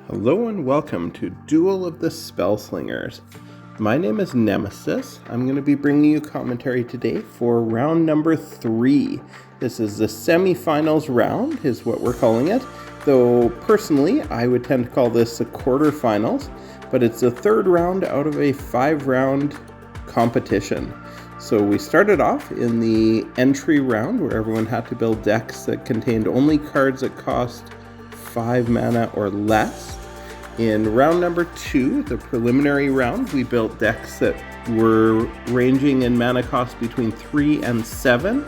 Hello and welcome to Duel of the Spellslingers. My name is Nemesis. I'm going to be bringing you commentary today for round number 3. This is the semifinals round, is what we're calling it. Though personally, I would tend to call this the quarterfinals, but it's the third round out of a 5-round competition. So we started off in the entry round where everyone had to build decks that contained only cards that cost 5 mana or less. In round number 2, the preliminary round, we built decks that were ranging in mana cost between 3 and 7.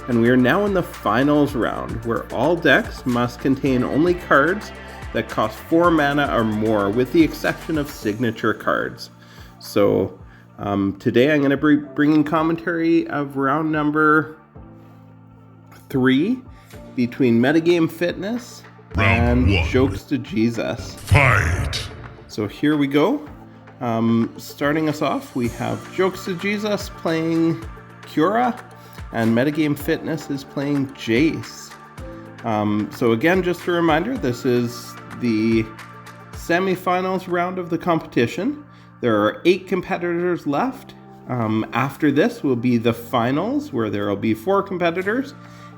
And we are now in the finals round, where all decks must contain only cards that cost 4 mana or more, with the exception of signature cards. So today I'm going to be bringing commentary of round number 3 between MetagameFitness and JokeztaJesus. Fight! So here we go. Starting us off, we have JokeztaJesus playing Cura, and MetagameFitness is playing Jace. So again, just a reminder, this is the semifinals round of the competition. There are 8 competitors left. After this will be the finals, where there will be 4 competitors.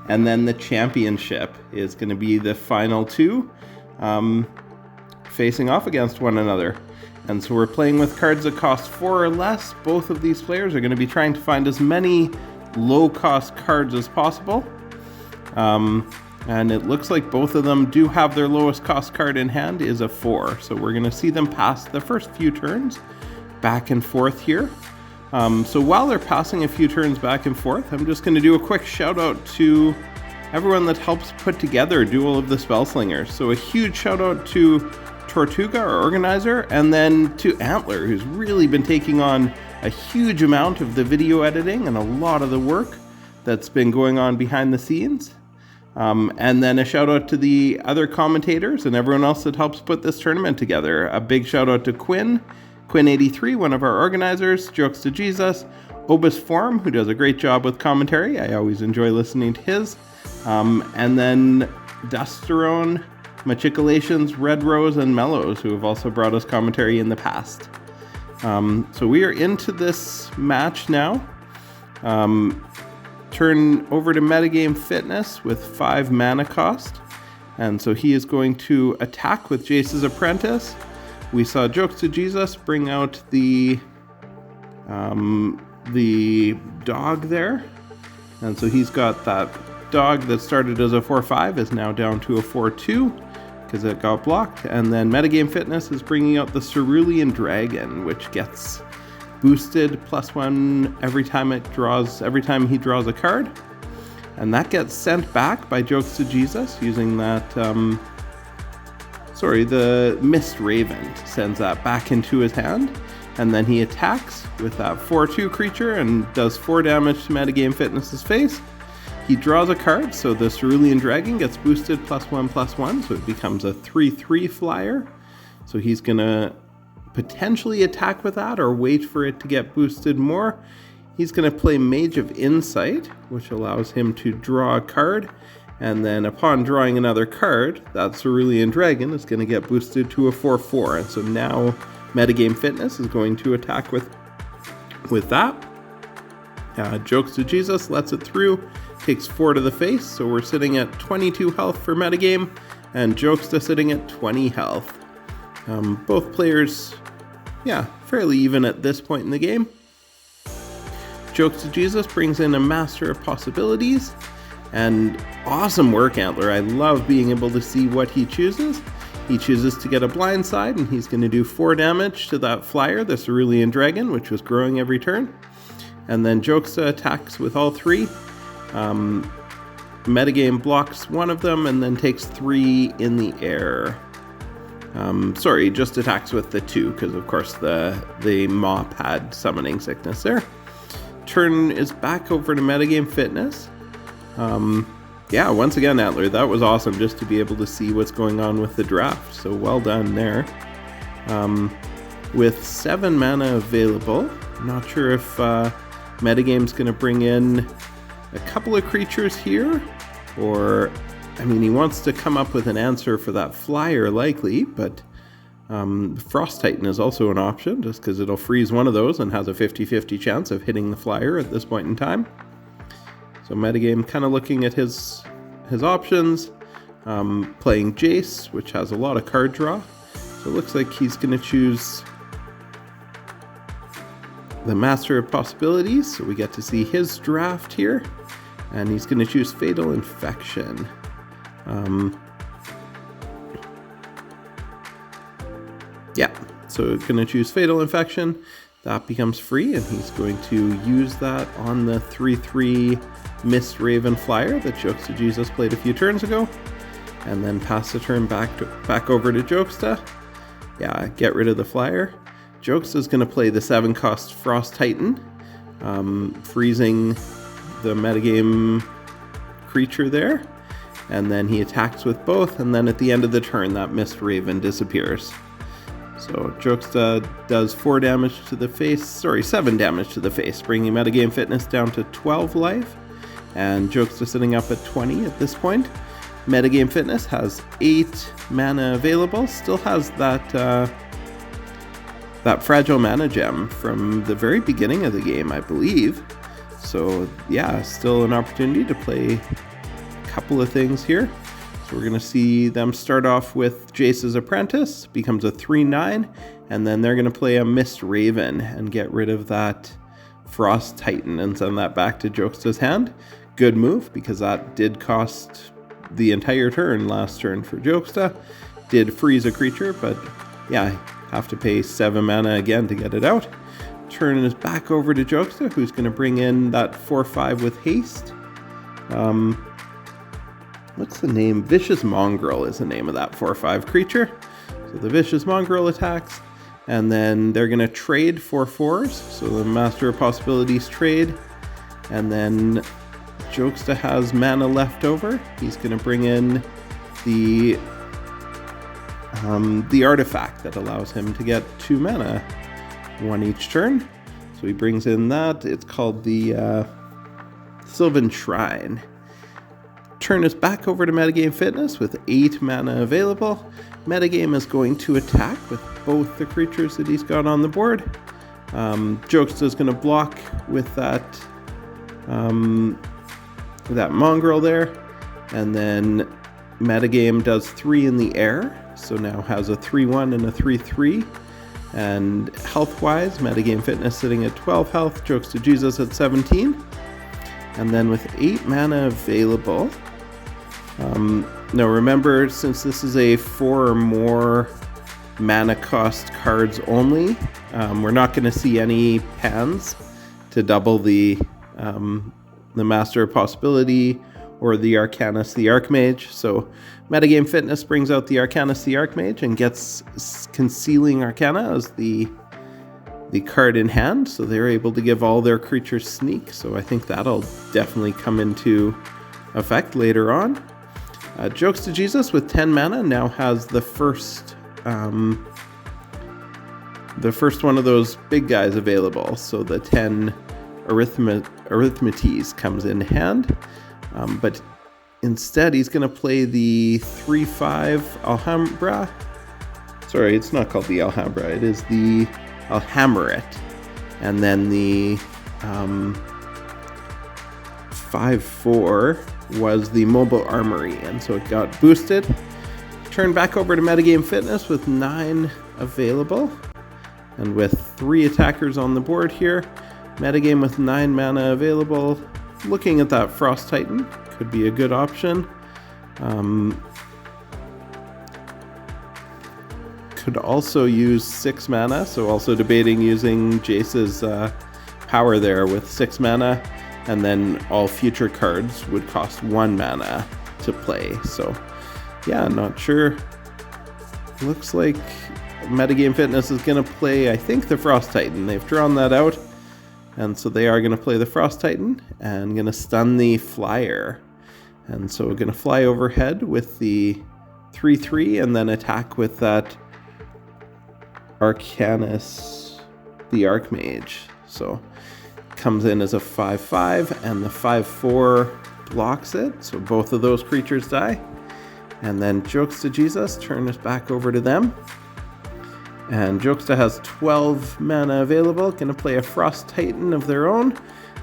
And then the championship is going to be the final 2 facing off against one another. And so we're playing with cards that cost 4 or less. Both of these players are going to be trying to find as many low-cost cards as possible. And it looks like both of them do have their lowest cost card in hand is a 4. So we're going to see them pass the first few turns back and forth here. So while they're passing a few turns back and forth, I'm just going to do a quick shout out to everyone that helps put together Duel of the Spellslingers. So a huge shout out to Tortuga, our organizer, and then to Antler, who's really been taking on a huge amount of the video editing and a lot of the work that's been going on behind the scenes. And then a shout out to the other commentators and everyone else that helps put this tournament together. A big shout out to Quinn83, one of our organizers, JokeztaJesus, Obus Forum, who does a great job with commentary. I always enjoy listening to his. And then Dusterone, Machicolations, Red Rose, and Mellows, who have also brought us commentary in the past. So we are into this match now. Turn over to MetagameFitness with 5 mana cost. And so he is going to attack with Jace's Apprentice. We saw JokeztaJesus bring out the dog there. And so he's got that dog that started as a 4/5 is now down to a 4/2 because it got blocked. And then MetagameFitness is bringing out the Cerulean Dragon, which gets boosted +1 every time he draws a card. And that gets sent back by JokeztaJesus using that the Mist Raven sends that back into his hand, and then he attacks with that 4/2 creature and does 4 damage to MetagameFitness's face. He draws a card, so the Cerulean Dragon gets boosted +1/+1, so it becomes a 3/3 flyer. So he's gonna potentially attack with that or wait for it to get boosted more. He's gonna play Mage of Insight, which allows him to draw a card. And then upon drawing another card, that Cerulean Dragon is going to get boosted to a 4/4. And so now MetagameFitness is going to attack with that. JokeztaJesus lets it through, takes 4 to the face. So we're sitting at 22 health for Metagame, and Jokesta sitting at 20 health. Both players, fairly even at this point in the game. JokeztaJesus brings in a Master of Possibilities. And awesome work, Antler. I love being able to see what he chooses. He chooses to get a blind side, and he's going to do 4 damage to that flyer, the Cerulean Dragon, which was growing every turn. And then Jokesta attacks with all 3. Metagame blocks 1 of them and then takes 3 in the air. Just attacks with the 2, because of course the mop had Summoning Sickness there. Turn is back over to MetagameFitness. Once again, Antler, that was awesome just to be able to see what's going on with the draft. So well done there. With 7 mana available, I'm not sure if Metagame's going to bring in a couple of creatures here, or, he wants to come up with an answer for that flyer likely, but Frost Titan is also an option, just because it'll freeze one of those and has a 50-50 chance of hitting the flyer at this point in time. So metagame kind of looking at his options, playing Jace, which has a lot of card draw. So it looks like he's going to choose the Master of Possibilities, so we get to see his draft here, and he's going to choose Fatal Infection. Yeah, so going to choose Fatal Infection. That becomes free, and he's going to use that on the 3/3 Mist Raven flyer that JokeztaJesus played a few turns ago, and then pass the turn back over to Jokesta. Yeah, get rid of the flyer. Jokesta's going to play the 7-cost Frost Titan, freezing the metagame creature there, and then he attacks with both, and then at the end of the turn that Mist Raven disappears. So Jokesta does 7 damage to the face, bringing MetagameFitness down to 12 life, and Jokesta sitting up at 20 at this point. MetagameFitness has 8 mana available, still has that fragile mana gem from the very beginning of the game, I believe. So yeah, still an opportunity to play a couple of things here. So we're going to see them start off with Jace's Apprentice, becomes a 3/9, and then they're going to play a Mist Raven and get rid of that Frost Titan and send that back to Jokesta's hand. Good move, because that did cost the entire turn last turn for Jokesta. Did freeze a creature, but yeah, have to pay 7 mana again to get it out. Turn is back over to Jokesta, who's going to bring in that 4/5 with haste. What's the name? Vicious Mongrel is the name of that 4/5 creature. So the Vicious Mongrel attacks, and then they're going to trade 4/4s. So the Master of Possibilities trade, and then Jokesta has mana left over. He's going to bring in the artifact that allows him to get 2 mana, 1 each turn. So he brings in that. It's called the Sylvan Shrine. Turn is back over to MetagameFitness with 8 mana available. Metagame is going to attack with both the creatures that he's got on the board. Jokesta is going to block with that mongrel there, and then Metagame does 3 in the air, so now has a 3/1 and a 3/3. And health-wise, MetagameFitness sitting at 12 health, JokeztaJesus at 17. And then with 8 mana available, now remember, since this is a 4 or more mana cost cards only, we're not going to see any pans to double the Master of Possibility or the Arcanus the Archmage. So MetagameFitness brings out the Arcanus the Archmage and gets Concealing Arcana as the card in hand, so they're able to give all their creatures sneak. So I think that'll definitely come into effect later on. JokeztaJesus with 10 mana now has the first one of those big guys available. So the 10 Arithmetes comes in hand, but instead he's going to play the 3/5 Alhambra. Sorry, it's not called the Alhambra, it is the Alhammeret, and then the 5/4 was the Mobile Armory, and so it got boosted. Turn back over to MetagameFitness with 9 available, and with 3 attackers on the board here. Metagame with 9 mana available. Looking at that Frost Titan, could be a good option. Could also use 6 mana, so also debating using Jace's power there with 6 mana, and then all future cards would cost 1 mana to play. So yeah, not sure. Looks like MetagameFitness is going to play, I think, the Frost Titan. They've drawn that out, and so they are going to play the Frost Titan and going to stun the flyer. And so we're going to fly overhead with the 3/3 and then attack with that Arcanus the Archmage. So comes in as a 5/5, and the 5/4 blocks it, so both of those creatures die. And then JokeztaJesus, turn us back over to them. And Jokesta has 12 mana available, going to play a Frost Titan of their own,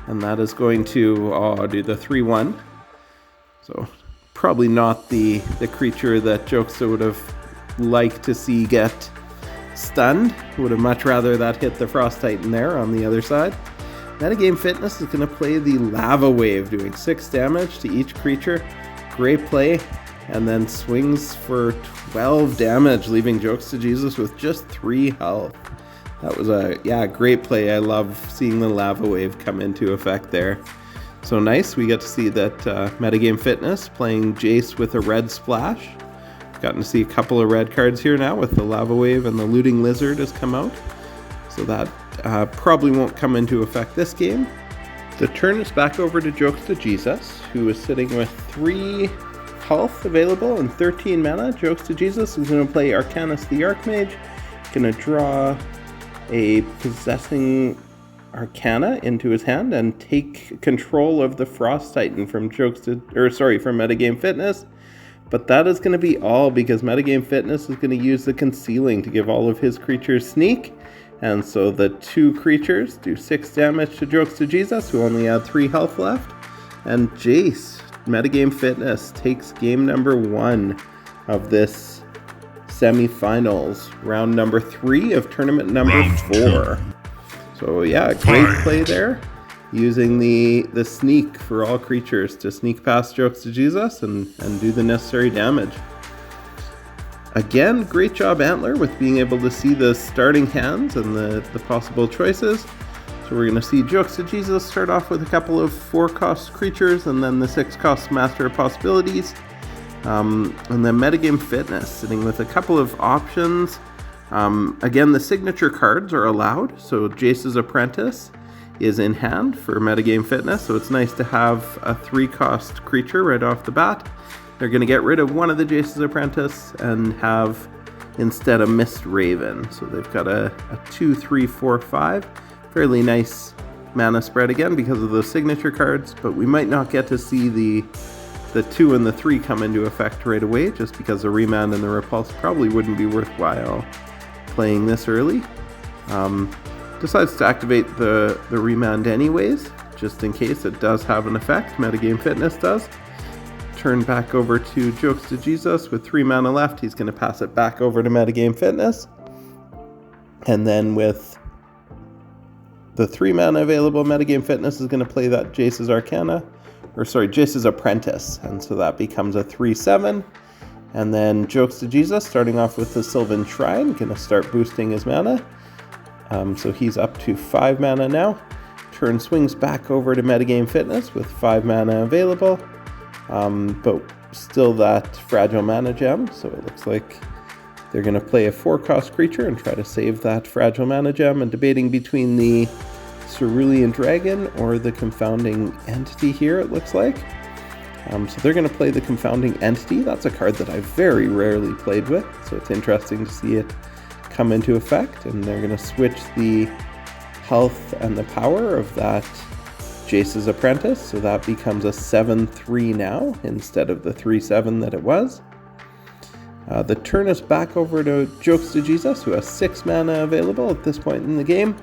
and that is going to do the 3/1. So probably not the creature that Jokesta would have liked to see get stunned. Would have much rather that hit the Frost Titan there on the other side. MetagameFitness is going to play the Lava Wave, doing 6 damage to each creature. Great play. And then swings for 12 damage, leaving JokeztaJesus with just 3 health. That was a great play. I love seeing the Lava Wave come into effect there. So nice. We get to see that MetagameFitness playing Jace with a red splash. Gotten to see a couple of red cards here now with the Lava Wave, and the Looting Lizard has come out. So that probably won't come into effect this game. The turn is back over to JokeztaJesus, who is sitting with 3 health available and 13 mana. JokeztaJesus is going to play Arcanus the Archmage. Going to draw a Possessing Arcana into his hand and take control of the Frost Titan from MetagameFitness. But that is going to be all, because MetagameFitness is going to use the Concealing to give all of his creatures sneak. And so the 2 creatures do 6 damage to JokeztaJesus, who only had 3 health left. And Jace, MetagameFitness, takes game number 1 of this semifinals, round number 3 of tournament number 4. So yeah, great play there, using the sneak for all creatures to sneak past JokeztaJesus and do the necessary damage. Again, great job Antler with being able to see the starting hands and the possible choices. So we're going to see JokeztaJesus start off with a couple of 4-cost creatures, and then the 6-cost Master of Possibilities. And then MetagameFitness sitting with a couple of options. Again, the signature cards are allowed. So Jace's Apprentice is in hand for MetagameFitness. So it's nice to have a 3-cost creature right off the bat. They're going to get rid of one of the Jace's Apprentice and have instead a Mist Raven. So they've got a 2, 3, 4, 5. Fairly nice mana spread again because of those signature cards, but we might not get to see the 2 and the 3 come into effect right away, just because the Remand and the Repulse probably wouldn't be worthwhile playing this early. Decides to activate the Remand anyways, just in case it does have an effect. MetagameFitness does. Turn back over to JokeztaJesus with 3 mana left. He's going to pass it back over to MetagameFitness. And then with the 3 mana available, MetagameFitness is going to play that Jace's Apprentice. And so that becomes a 3/7. And then JokeztaJesus, starting off with the Sylvan Shrine, going to start boosting his mana. So he's up to 5 mana now. Turn swings back over to MetagameFitness with 5 mana available. But still that Fragile Mana Gem. So it looks like they're going to play a 4-cost creature and try to save that Fragile Mana Gem, and debating between the Cerulean Dragon or the Confounding Entity here, it looks like. So they're going to play the Confounding Entity. That's a card that I've very rarely played with, so it's interesting to see it come into effect. And they're going to switch the health and the power of that Jace's Apprentice, so that becomes a 7/3 now instead of the 3/7 that it was. The turn is back over to JokeztaJesus, who has 6 mana available at this point in the game.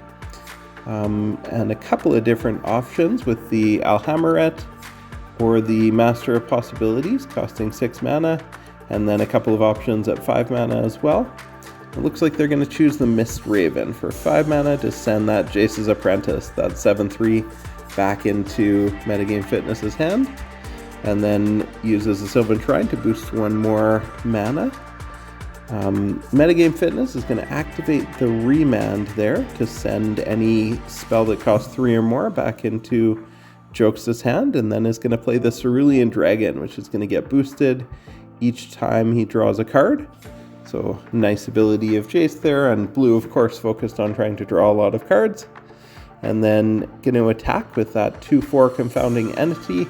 And a couple of different options with the Alhammarret or the Master of Possibilities, costing 6 mana, and then a couple of options at 5 mana as well. It looks like they're going to choose the Mist Raven for 5 mana to send that Jace's Apprentice, that 7/3, back into MetagameFitness's hand, and then uses the Sylvan Shrine to boost 1 more mana. MetagameFitness is going to activate the Remand there to send any spell that costs 3 or more back into Jokesta's hand, and then is going to play the Cerulean Dragon, which is going to get boosted each time he draws a card. So nice ability of Jace there, and blue of course focused on trying to draw a lot of cards. And then going to attack with that 2/4 Confounding Entity.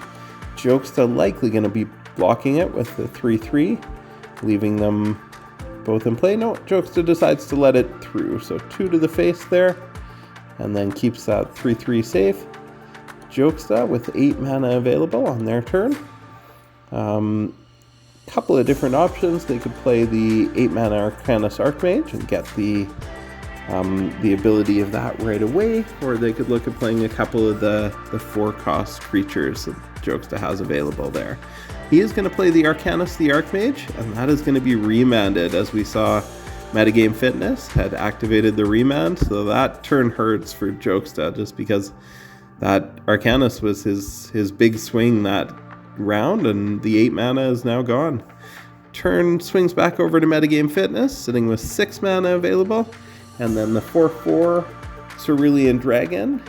Jokesta likely going to be blocking it with the 3/3, leaving them both in play. No, Jokesta decides to let it through, so 2 to the face there, and then keeps that 3/3 safe. Jokesta with 8 mana available on their turn. couple of different options. They could play the 8-mana Arcanus Archmage and get the ability of that right away, or they could look at playing a couple of the 4-cost creatures that Jokesta has available there. He is going to play the Arcanus the Archmage, and that is going to be remanded, as we saw MetagameFitness had activated the remand, so that turn hurts for Jokesta, just because that Arcanus was his big swing that round, and the 8 mana is now gone. Turn swings back over to MetagameFitness, sitting with 6 mana available, and then the 4/4 Cerulean Dragon,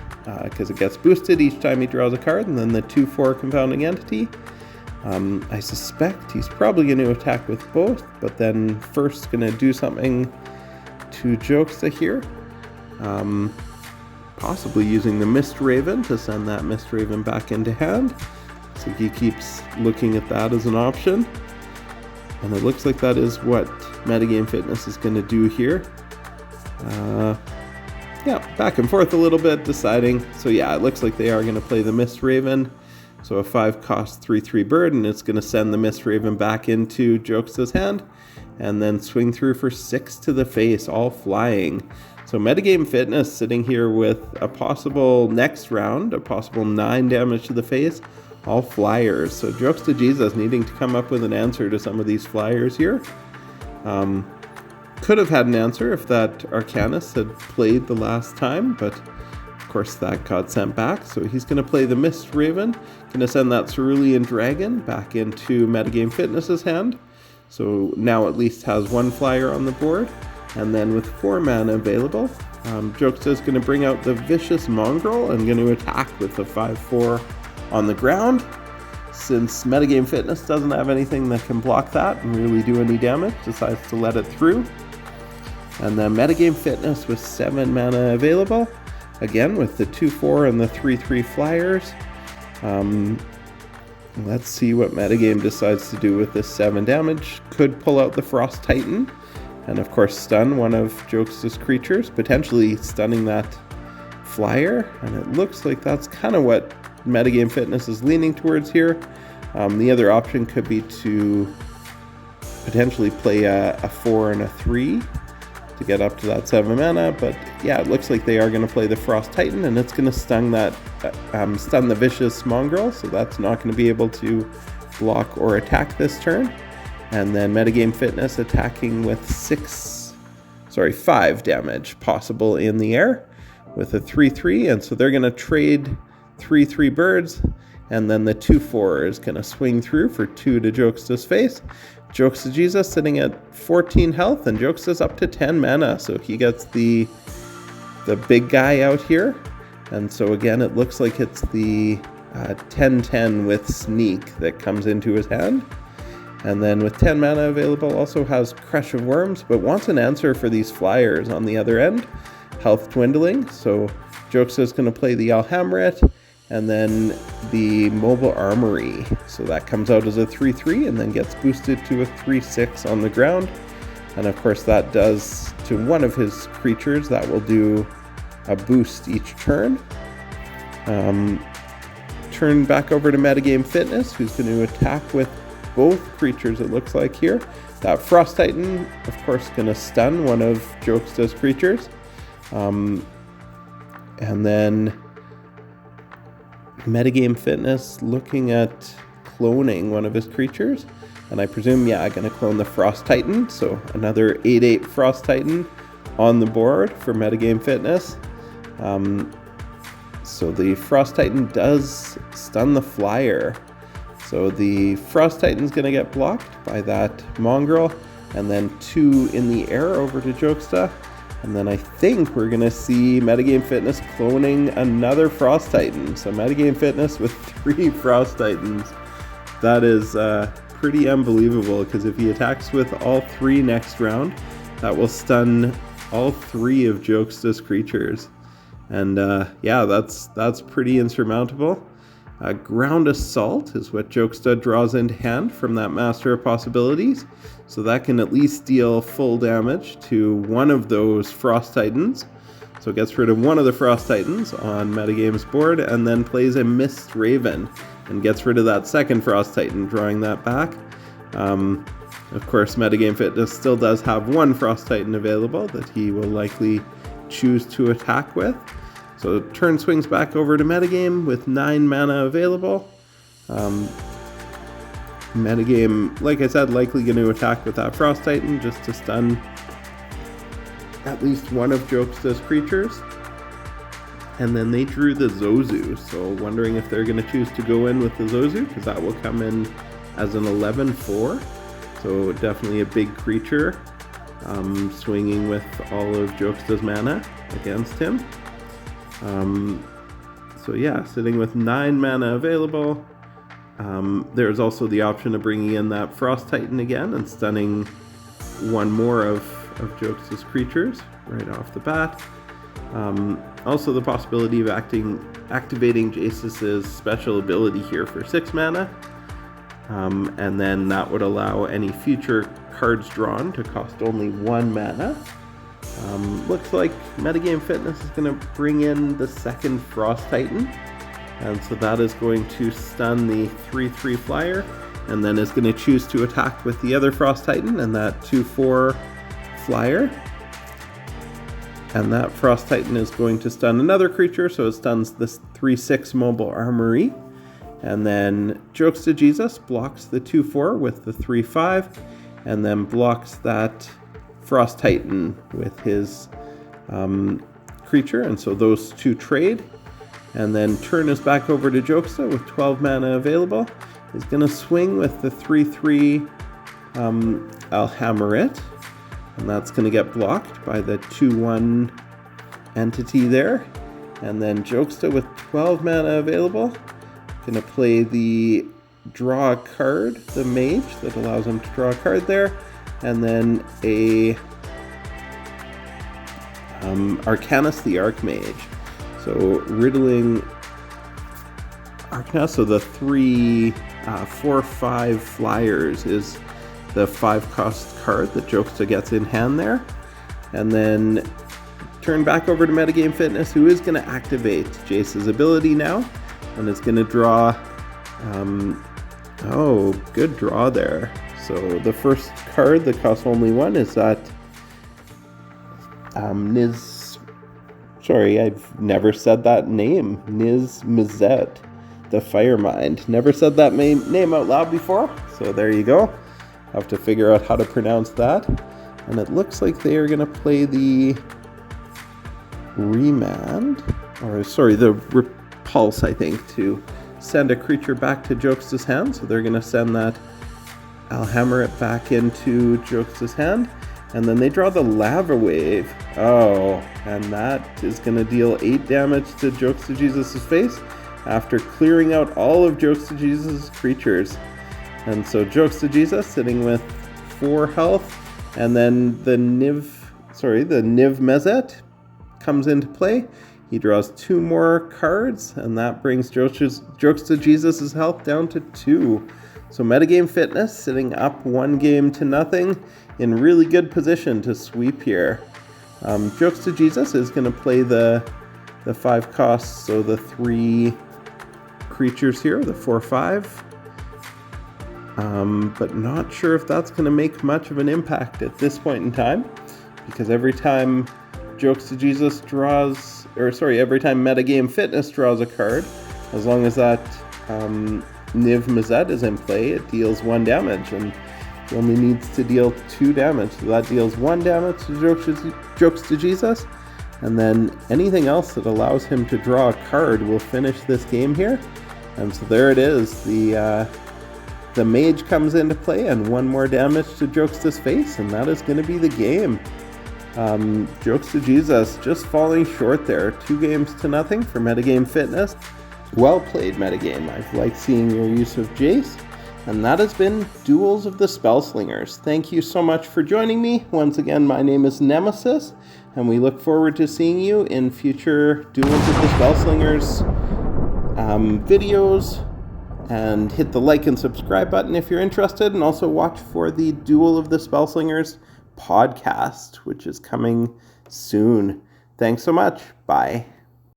because it gets boosted each time he draws a card, and then the 2/4 Confounding Entity. I suspect he's probably going to attack with both, but then first going to do something to Jokesta here. Possibly using the Mist Raven to send that Mist Raven back into hand. So he keeps looking at that as an option. And it looks like that is what MetagameFitness is going to do here. Yeah, back and forth a little bit, deciding. So yeah, it looks like they are going to play the Mist Raven. So a 5-cost 3/3 bird, and it's going to send the Mist Raven back into Jokesta's hand, and then swing through for 6 to the face, all flying. So MetagameFitness sitting here with a possible next round, a possible 9 damage to the face, all flyers. So JokeztaJesus needing to come up with an answer to some of these flyers here. Could have had an answer if that Arcanus had played the last time, but of course that got sent back. So he's going to play the Mist Raven, going to send that Cerulean Dragon back into MetagameFitness's hand. So now at least has 1 flyer on the board. And then with 4 mana available, Jokesta is going to bring out the Vicious Mongrel and going to attack with the 5/4 on the ground. Since MetagameFitness doesn't have anything that can block that and really do any damage, decides to let it through. And then MetagameFitness with 7 mana available, again with the 2/4 and the 3/3 flyers. Let's see what Metagame decides to do with this 7 damage. Could pull out the Frost Titan, and of course stun one of Jokesta's creatures, potentially stunning that flyer. And it looks like that's kind of what MetagameFitness is leaning towards here. The other option could be to potentially play a 4 and a 3 to get up to that 7 mana, but yeah, it looks like they are going to play the Frost Titan, and it's going to stun the Vicious Mongrel, so that's not going to be able to block or attack this turn. And then MetagameFitness attacking with 5 damage possible in the air with a 3/3, and so they're going to trade 3/3 birds, and then the 2/4 is going to swing through for 2 to Jokesta's face. JokeztaJesus sitting at 14 health, and Jokesta's up to 10 mana, so he gets the big guy out here. And so again, it looks like it's the 10/10 with Sneak that comes into his hand. And then with 10 mana available, also has Crush of Worms, but wants an answer for these flyers on the other end. Health dwindling, so Jokesta's going to play the Alhamret, and then the Mobile Armory. So that comes out as a 3/3 and then gets boosted to a 3/6 on the ground. And of course that does to one of his creatures, that will do a boost each turn. Turn back over to MetagameFitness, who's going to attack with both creatures, it looks like here. That Frost Titan, of course, going to stun one of Jokesta's creatures. And then MetagameFitness looking at cloning one of his creatures. And I presume, yeah, going to clone the Frost Titan. So another 8/8 Frost Titan on the board for MetagameFitness. So the Frost Titan does stun the flyer. So the Frost Titan's going to get blocked by that Mongrel, and then 2 in the air over to Jokesta. And then I think we're going to see MetagameFitness cloning another Frost Titan. So MetagameFitness with 3 Frost Titans. That is pretty unbelievable, because if he attacks with all 3 next round, that will stun all 3 of Jokesta's creatures. And yeah, that's pretty insurmountable. Ground Assault is what Jokesta draws into hand from that Master of Possibilities. So that can at least deal full damage to one of those Frost Titans. So it gets rid of one of the Frost Titans on Metagame's board, and then plays a Mist Raven and gets rid of that second Frost Titan, drawing that back. Of course, MetagameFitness still does have one Frost Titan available that he will likely choose to attack with. So turn swings back over to Metagame with 9 mana available. Metagame, like I said, likely going to attack with that Frost Titan just to stun at least one of Jokesta's creatures. And then they drew the Zozu, so wondering if they're going to choose to go in with the Zozu, because that will come in as an 11/4. So definitely a big creature, swinging with all of Jokesta's mana against him. So yeah, sitting with 9 mana available. There's also the option of bringing in that Frost Titan again and stunning one more of Jokesta's creatures right off the bat. Also the possibility of activating Jesus's special ability here for 6 mana. And then that would allow any future cards drawn to cost only 1 mana. Looks like MetagameFitness is going to bring in the second Frost Titan. And so that is going to stun the 3/3 flyer, and then is going to choose to attack with the other Frost Titan and that 2/4 flyer. And that Frost Titan is going to stun another creature, so it stuns this 3/6 mobile armory. And then JokeztaJesus blocks the 2/4 with the 3/5, and then blocks that Frost Titan with his creature, and so those two trade. And then turn is back over to Jokesta with 12 mana available. He's going to swing with the 3/3 I'll Hammer It, and that's going to get blocked by the 2/1 entity there. And then Jokesta with 12 mana available, going to play the draw a card, the mage, that allows him to draw a card there, and then a Arcanus the Archmage. So riddling Arcanus, so the 4/5 flyers is the 5-cost card that Jokesta gets in hand there. And then turn back over to MetagameFitness, who is going to activate Jace's ability now, and is going to draw, oh, good draw there. So the first card that costs only 1 is that I've never said that name. Nemesis, the Firemind. Never said that name out loud before, so there you go. Have to figure out how to pronounce that. And it looks like they are going to play the the Repulse, I think, to send a creature back to Jokesta's hand. So they're going to send that I'll Hammer It back into Jokesta's hand. And then they draw the Lava Wave. Oh, and that is going to deal 8 damage to JokeztaJesus' face after clearing out all of JokeztaJesus' creatures. And so JokeztaJesus sitting with 4 health, and then the Nemesis comes into play. He draws 2 more cards, and that brings JokeztaJesus' health down to 2. So MetagameFitness sitting up 1 game to nothing, in really good position to sweep here. JokeztaJesus is going to play the 5 costs, so the 3 creatures here, the 4/5. But not sure if that's going to make much of an impact at this point in time, because every time JokeztaJesus draws, every time MetagameFitness draws a card, as long as that Nemesis is in play, it deals 1 damage, and he only needs to deal 2 damage. So that deals 1 damage to JokeztaJesus, and then anything else that allows him to draw a card will finish this game here. And so there it is. The mage comes into play, and 1 more damage to Jokesta's face, and that is going to be the game. JokeztaJesus just falling short there. 2 games to nothing for MetagameFitness. Well played, Metagame. I've liked seeing your use of Jace. And that has been Duels of the Spellslingers. Thank you so much for joining me. Once again, my name is Nemesis, and we look forward to seeing you in future Duels of the Spellslingers videos. And hit the like and subscribe button if you're interested, and also watch for the Duel of the Spellslingers podcast, which is coming soon. Thanks so much. Bye.